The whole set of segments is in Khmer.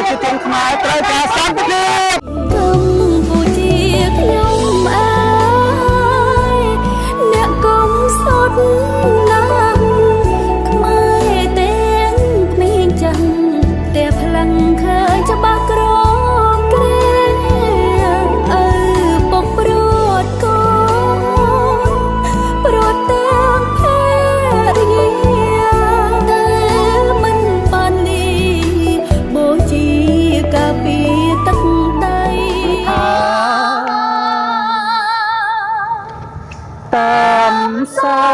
ជាជនខ្មែរត្រូវការសន្តិភាពកម្ពុជាខ្ញុំអើយអ្នកកុំសុទ្ធណាស់ខ្មែរទាំងគ្មានចឹងតែផ្លាំងឃើញច្បាស់ក្រក្រែឪពុកព្រួតកូនព្រួតទាំងភរិយាតែមិនបានលីបូជាកាពីទឹកដីតាមសៅ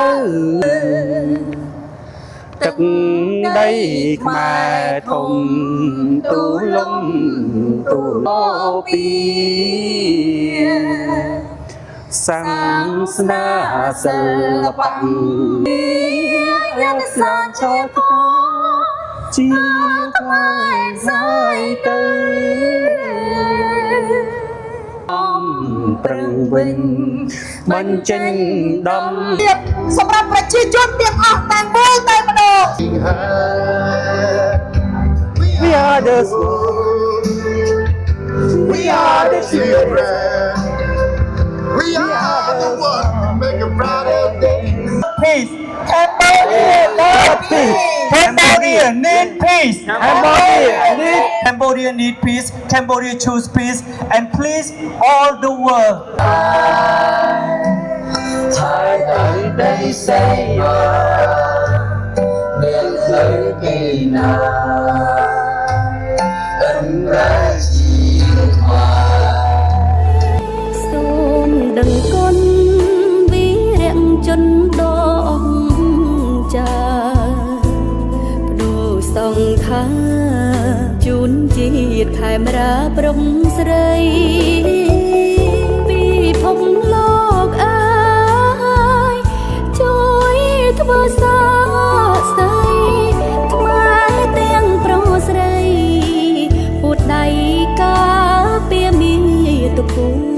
ទឹកដីខ្មែរធំទូលំទូលោពីសាសនាសិល្បៈយ៉ាងសាចូលតជាផ្លែសាយទៅប្រឹងវិញបញ្ចេញដំសម្រាប់ប្រជាជនទាំងអស់តែមួយតែម្ដង We are the world We are the children We are the one make a brighter day. Peace Cambodia need peace Cambodia need peace Cambodia choose peace and please all the world ហើយទៅដីសៃមានផ្លូវពីណាអិនរាជាខ្មែរសូមដឹងគុណវីរៈជនដ៏អស្ចារ្យបដូរសង្ខារជូនជាតិខេមរាព្រំស្រីពិភពលោកអើយជួយធ្វើសាស្ត្រីខ្មែរទាំងប្រុសស្រីពួតដៃការពារមាតុភូមិ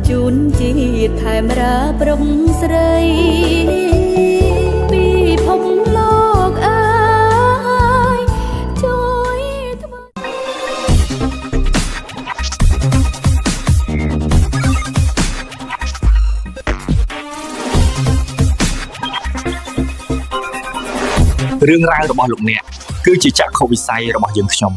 ជូនជាតិខេមរាព្រំស្រីពិភពលោកអើយជួយធ្វើរឿងរ៉ាវរបស់លោកអ្នកគឺជាចក្ខុវិស័យរបស់យើងខ្ញុំ